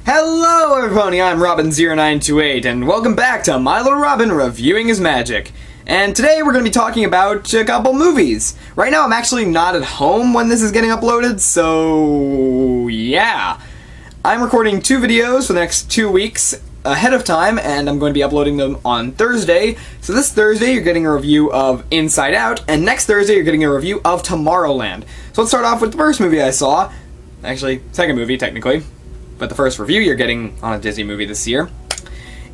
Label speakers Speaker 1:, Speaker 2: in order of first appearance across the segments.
Speaker 1: Hello everybody, I'm Robin0928 and welcome back to My Little Robin Reviewing His Magic. And today we're going to be talking about a couple movies. Right now I'm actually not at home when this is getting uploaded, so yeah. I'm recording 2 videos for the next 2 weeks ahead of time, and I'm going to be uploading them on Thursday. So this Thursday you're getting a review of Inside Out, and next Thursday you're getting a review of Tomorrowland. So let's start off with the first movie I saw. Actually, second movie technically. But the first review you're getting on a Disney movie this year.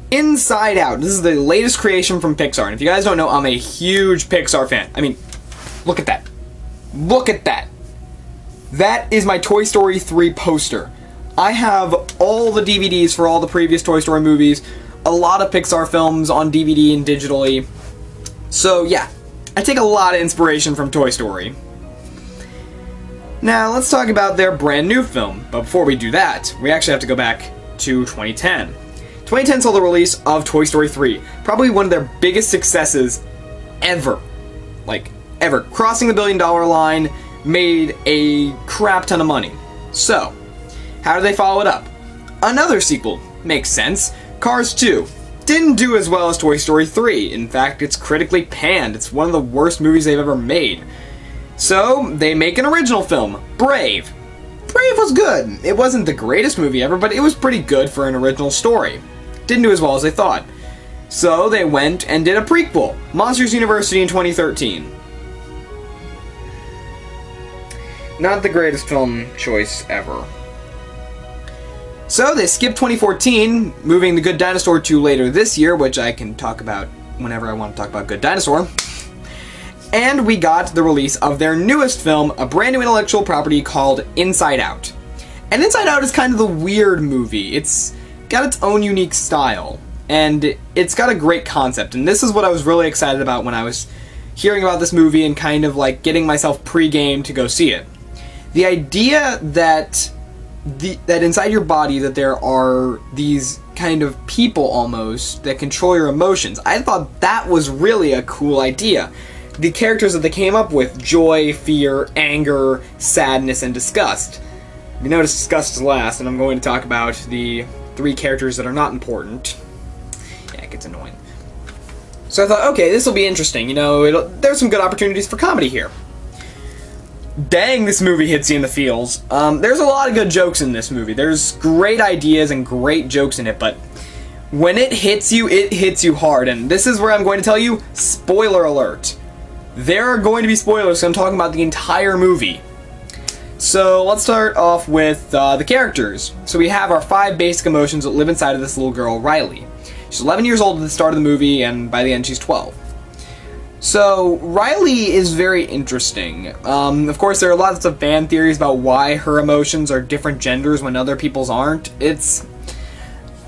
Speaker 1: Inside Out. This is the latest creation from PIXAR. And if you guys don't know, I'm a huge PIXAR fan. I mean, look at that. Look at that. That is my Toy Story 3 poster. I have all the DVDs for all the previous Toy Story movies, a lot of PIXAR films on DVD and digitally. So yeah, I take a lot of inspiration from Toy Story. Now, let's talk about their brand new film, but before we do that, we actually have to go back to 2010. 2010 saw the release of Toy Story 3, probably one of their biggest successes ever. Like, ever. Crossing the $1 billion line, made a crap ton of money. So, how do they follow it up? Another sequel. Makes sense. Cars 2. Didn't do as well as Toy Story 3. In fact, it's critically panned. It's one of the worst movies they've ever made. So, they make an original film, Brave. Brave was good. It wasn't the greatest movie ever, but it was pretty good for an original story. Didn't do as well as they thought. So, they went and did a prequel, Monsters University in 2013. Not the greatest film choice ever. So, they skipped 2014, moving The Good Dinosaur to later this year, which I can talk about whenever I want to talk about Good Dinosaur. And we got the release of their newest film, a brand new intellectual property called Inside Out. And Inside Out is kind of the weird movie. It's got its own unique style, and it's got a great concept. And this is what I was really excited about when I was hearing about this movie and kind of like getting myself pre-game to go see it. The idea that inside your body that there are these kind of people almost that control your emotions. I thought that was really a cool idea. The characters that they came up with, joy, fear, anger, sadness, and disgust. You notice disgust is last, and I'm going to talk about the 3 characters that are not important. Yeah, it gets annoying. So I thought, okay, this will be interesting. You know, there's some good opportunities for comedy here. Dang, this movie hits you in the feels. There's a lot of good jokes in this movie. There's great ideas and great jokes in it, but when it hits you hard. And this is where I'm going to tell you, spoiler alert. There are going to be spoilers, so I'm talking about the entire movie. So let's start off with the characters. So we have our 5 basic emotions that live inside of this little girl, Riley. She's 11 years old at the start of the movie, and by the end she's 12. So Riley is very interesting. Of course, there are lots of fan theories about why her emotions are different genders when other people's aren't.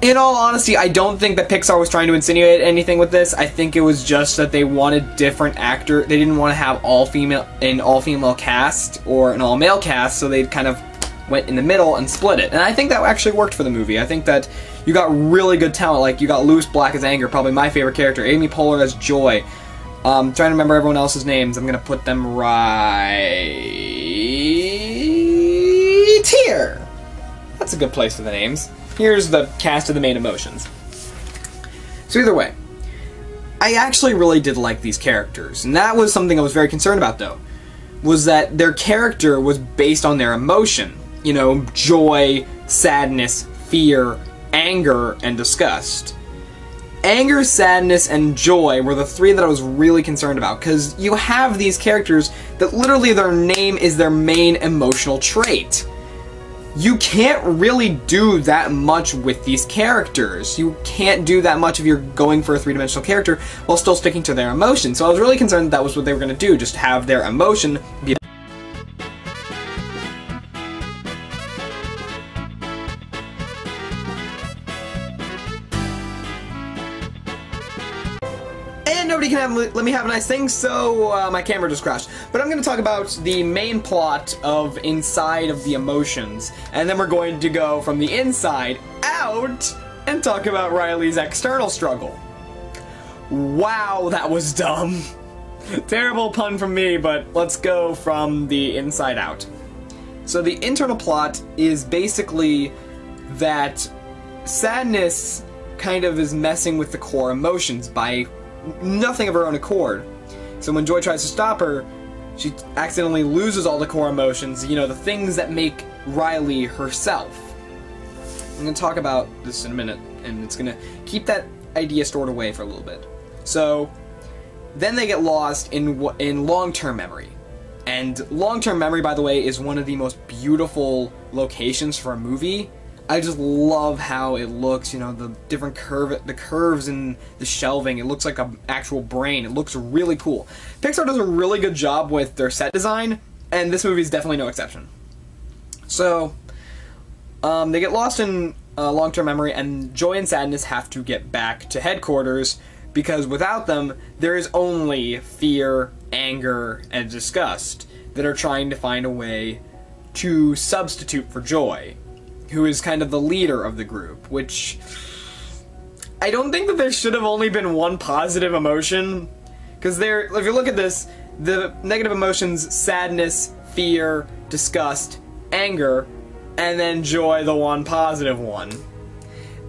Speaker 1: In all honesty, I don't think that Pixar was trying to insinuate anything with this. I think it was just that they wanted different actors. They didn't want to have an all-female cast or an all-male cast, so they kind of went in the middle and split it. And I think that actually worked for the movie. I think that you got really good talent. Like, you got Louis Black as Anger, probably my favorite character. Amy Poehler as Joy. Trying to remember everyone else's names. I'm going to put them right here. That's a good place for the names. Here's the cast of the main emotions. So either way, I actually really did like these characters, and that was something I was very concerned about, though, was that their character was based on their emotion. You know, joy, sadness, fear, anger, and disgust. Anger, sadness, and joy were the 3 that I was really concerned about, because you have these characters that literally their name is their main emotional trait. You can't really do that much with these characters. You can't do that much if you're going for a 3-dimensional character while still sticking to their emotion. So I was really concerned that was what they were going to do, just have their emotion be... And nobody can let me have a nice thing, so my camera just crashed. But I'm going to talk about the main plot of Inside of the Emotions, and then we're going to go from the inside out and talk about Riley's external struggle. Wow, that was dumb. Terrible pun from me, but let's go from the inside out. So the internal plot is basically that Sadness kind of is messing with the core emotions by nothing of her own accord. So when Joy tries to stop her, she accidentally loses all the core emotions, you know, the things that make Riley herself. I'm going to talk about this in a minute, and it's going to keep that idea stored away for a little bit. So then they get lost in long-term memory. And long-term memory, by the way, is one of the most beautiful locations for a movie. I just love how it looks, you know, the different curves in the shelving. It looks like an actual brain. It looks really cool. Pixar does a really good job with their set design, and this movie is definitely no exception. So, they get lost in long-term memory, and Joy and Sadness have to get back to headquarters, because without them, there is only fear, anger, and disgust that are trying to find a way to substitute for Joy, who is kind of the leader of the group, which I don't think that there should have only been one positive emotion, because if you look at this, the negative emotions, sadness, fear, disgust, anger, and then Joy, the one positive one.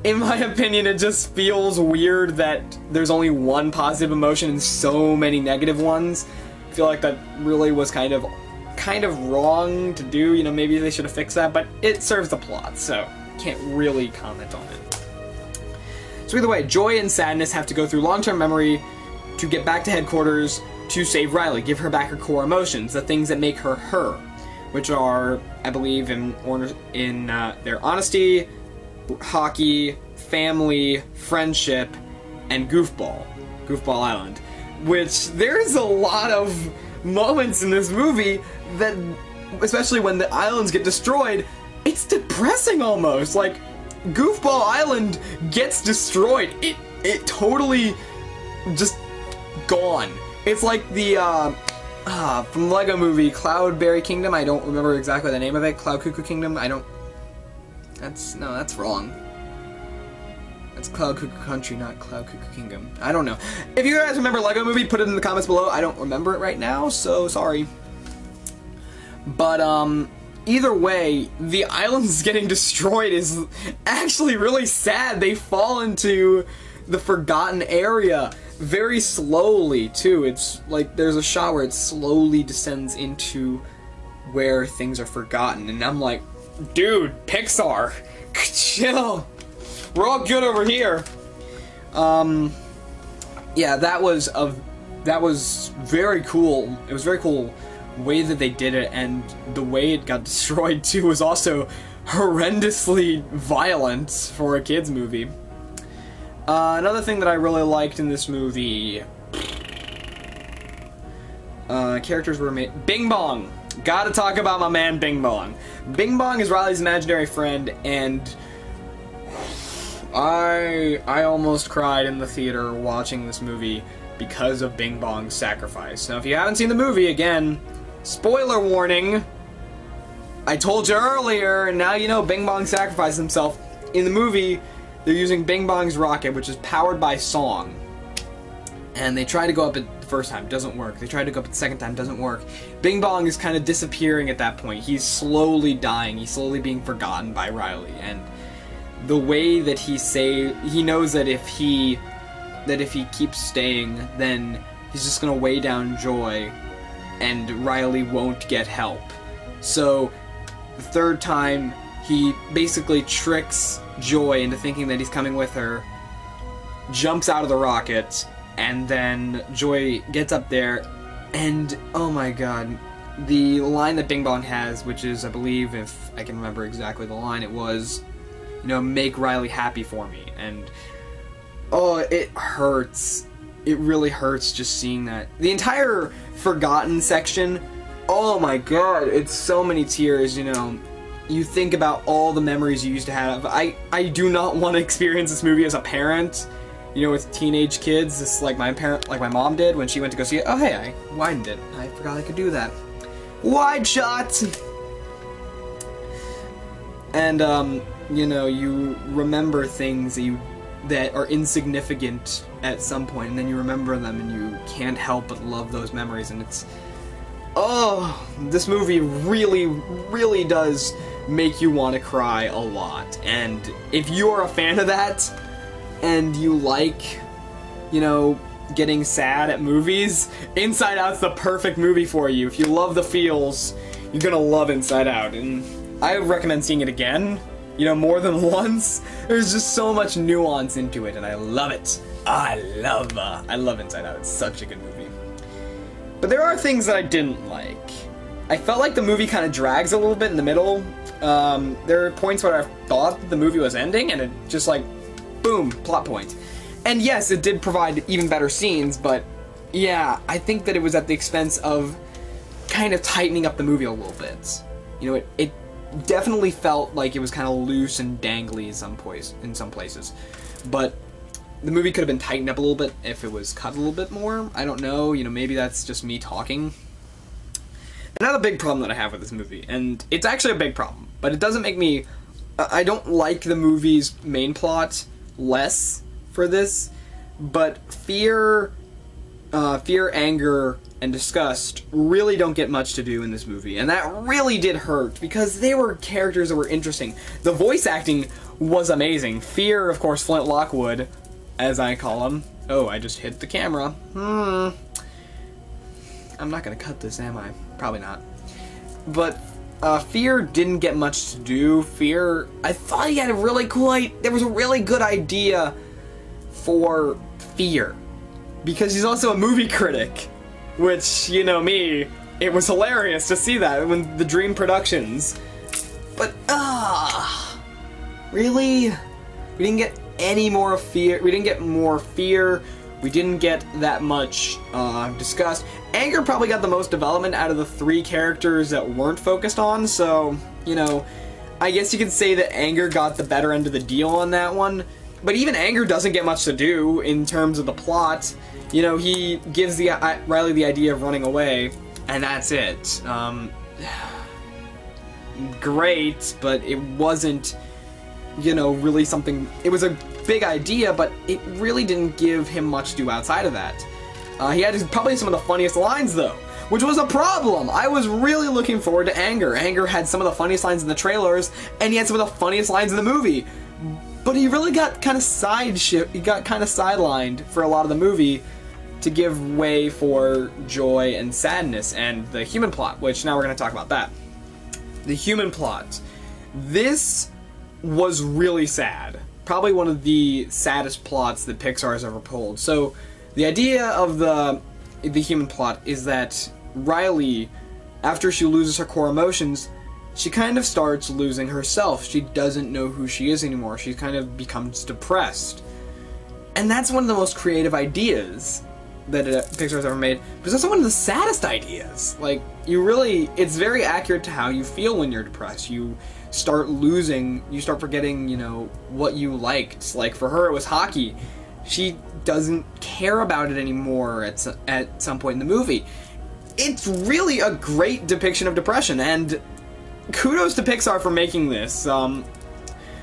Speaker 1: In my opinion, it just feels weird that there's only one positive emotion and so many negative ones. I feel like that really was kind of wrong to do. You know, maybe they should have fixed that, but it serves the plot, so can't really comment on it. So either way, Joy and Sadness have to go through long-term memory to get back to headquarters to save Riley, give her back her core emotions, the things that make her her, which are, I believe, in their honesty, hockey, family, friendship, and Goofball Island. Which, there's a lot of moments in this movie that, especially when the islands get destroyed, it's depressing almost. Like, Goofball Island gets destroyed. It totally just gone. It's like the, from the Lego movie, Cloudberry Kingdom. I don't remember exactly the name of it. Cloud Cuckoo Kingdom. That's wrong. That's Cloud Cuckoo Country, not Cloud Cuckoo Kingdom. I don't know. If you guys remember Lego Movie, put it in the comments below. I don't remember it right now, so sorry. But, either way, the islands getting destroyed is actually really sad. They fall into the forgotten area very slowly, too. It's like there's a shot where it slowly descends into where things are forgotten, and I'm like, dude, Pixar, chill. We're all good over here. Yeah, that was very cool. It was very cool way that they did it, and the way it got destroyed too was also horrendously violent for a kids movie. Another thing that I really liked in this movie, characters were made. Bing Bong. Gotta talk about my man Bing Bong. Bing Bong is Riley's imaginary friend, and I almost cried in the theater watching this movie because of Bing Bong's sacrifice. Now, if you haven't seen the movie, again, spoiler warning, I told you earlier, and now you know Bing Bong sacrificed himself. In the movie, they're using Bing Bong's rocket, which is powered by song. And they try to go up it the first time, doesn't work. They try to go up it the second time, doesn't work. Bing Bong is kind of disappearing at that point. He's slowly dying. He's slowly being forgotten by Riley. And the way that he knows that if he keeps staying, then he's just gonna weigh down Joy, and Riley won't get help. So the third time, he basically tricks Joy into thinking that he's coming with her, jumps out of the rocket, and then Joy gets up there, and oh my god, the line that Bing Bong has, which is, I believe, if I can remember exactly the line, it was, you know, make Riley happy for me, and oh, it hurts. It really hurts just seeing that. The entire forgotten section, oh my god, it's so many tears, you know. You think about all the memories you used to have. I do not want to experience this movie as a parent, you know, with teenage kids, just like my mom did when she went to go see it. Oh hey, I widened it. I forgot I could do that. Wide shot! And, you know, you remember things that are insignificant at some point, and then you remember them, and you can't help but love those memories, and oh, this movie really, really does make you want to cry a lot. And if you're a fan of that, and you like, you know, getting sad at movies, Inside Out's the perfect movie for you. If you love the feels, you're gonna love Inside Out. And I would recommend seeing it again, you know, more than once. There's just so much nuance into it, and I love it. I love Inside Out. It's such a good movie. But there are things that I didn't like. I felt like the movie kind of drags a little bit in the middle. There are points where I thought the movie was ending, and it just like, boom, plot point. And yes, it did provide even better scenes, but yeah, I think that it was at the expense of kind of tightening up the movie a little bit. You know, it definitely felt like it was kind of loose and dangly in some places. But the movie could have been tightened up a little bit if it was cut a little bit more. I don't know, you know, maybe that's just me talking. Another big problem that I have with this movie, and it's actually a big problem, but it doesn't make me... I don't like the movie's main plot less for this, but fear, anger, and disgust really don't get much to do in this movie, and that really did hurt, because they were characters that were interesting. The voice acting was amazing. Fear, of course, Flint Lockwood, as I call him. Oh, I just hit the camera. I'm not gonna cut this, am I? Probably not. But Fear didn't get much to do. Fear, I thought he had a really cool there was a really good idea for Fear, because he's also a movie critic, which, you know me, it was hilarious to see that when the Dream Productions. But really? We didn't get any more Fear. We didn't get more Fear. We didn't get that much disgust. Anger probably got the most development out of the three characters that weren't focused on, so, you know, I guess you could say that Anger got the better end of the deal on that one. But even Anger doesn't get much to do in terms of the plot. You know, he gives Riley the idea of running away, and that's it. Great, but it wasn't, you know, really something... It was a big idea, but it really didn't give him much to do outside of that. He had probably some of the funniest lines, though, which was a problem. I was really looking forward to Anger. Anger had some of the funniest lines in the trailers, and he had some of the funniest lines in the movie. But he really got kind of sidelined for a lot of the movie to give way for joy and sadness and the human plot, which now we're going to talk about that. The human plot. This was really sad. Probably one of the saddest plots that Pixar has ever pulled. So, the idea of the human plot is that Riley, after she loses her core emotions, she kind of starts losing herself. She doesn't know who she is anymore. She kind of becomes depressed. And that's one of the most creative ideas that Pixar's ever made. But it's also one of the saddest ideas. Like, it's very accurate to how you feel when you're depressed. You start forgetting, you know, what you liked. Like, for her, it was hockey. She doesn't care about it anymore at some point in the movie. It's really a great depiction of depression, and kudos to Pixar for making this.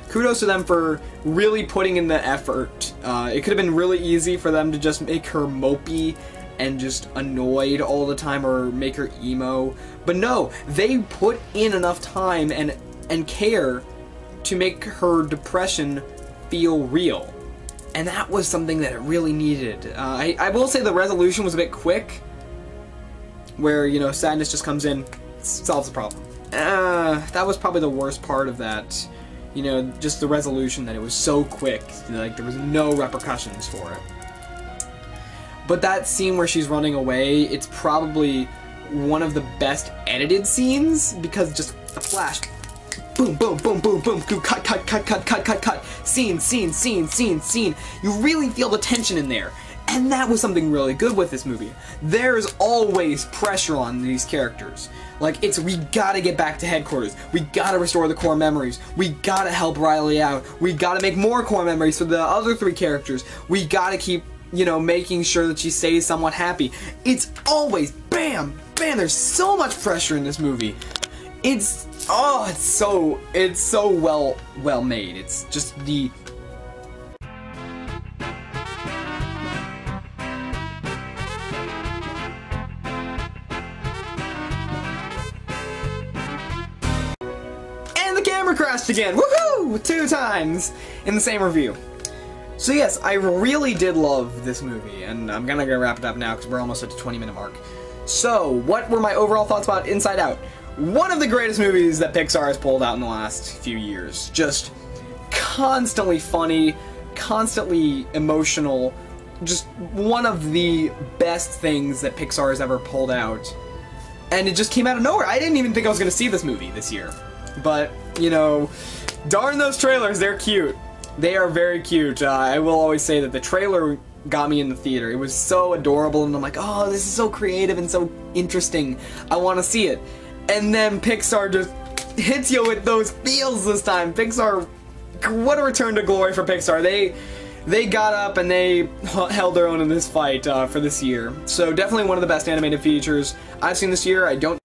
Speaker 1: Kudos to them for really putting in the effort. It could have been really easy for them to just make her mopey and just annoyed all the time, or make her emo. But no, they put in enough time and care to make her depression feel real. And that was something that it really needed. I will say the resolution was a bit quick, where, you know, sadness just comes in, solves the problem. That was probably the worst part of that. You know, just the resolution, that it was so quick, like there was no repercussions for it. But that scene where she's running away, it's probably one of the best edited scenes, because just the flash, boom, boom, boom, boom, boom, cut, cut, cut, cut, cut, cut, cut, scene, scene, scene, scene, scene. You really feel the tension in there. And that was something really good with this movie. There's always pressure on these characters. Like, we gotta get back to headquarters. We gotta restore the core memories. We gotta help Riley out. We gotta make more core memories for the other three characters. We gotta keep, you know, making sure that she stays somewhat happy. It's always bam, bam. There's so much pressure in this movie. It's so well made. It's just the... camera crashed again! Woohoo! 2 times in the same review. So yes, I really did love this movie, and I'm gonna wrap it up now because we're almost at the 20-minute mark. So, what were my overall thoughts about Inside Out? One of the greatest movies that Pixar has pulled out in the last few years. Just constantly funny, constantly emotional, just one of the best things that Pixar has ever pulled out. And it just came out of nowhere. I didn't even think I was gonna see this movie this year. But, you know, darn those trailers, they're cute. They are very cute. I will always say that the trailer got me in the theater. It was so adorable, and I'm like, oh, this is so creative and so interesting. I want to see it. And then Pixar just hits you with those feels this time. Pixar, what a return to glory for Pixar. They got up and they held their own in this fight for this year. So definitely one of the best animated features I've seen this year. I don't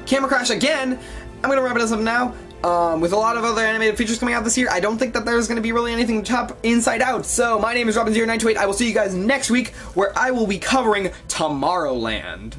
Speaker 1: camera crash again. I'm gonna wrap it up now. With a lot of other animated features coming out this year, I don't think that there's gonna be really anything to top Inside Out. So my name is Robin0928. I will see you guys next week, where I will be covering Tomorrowland.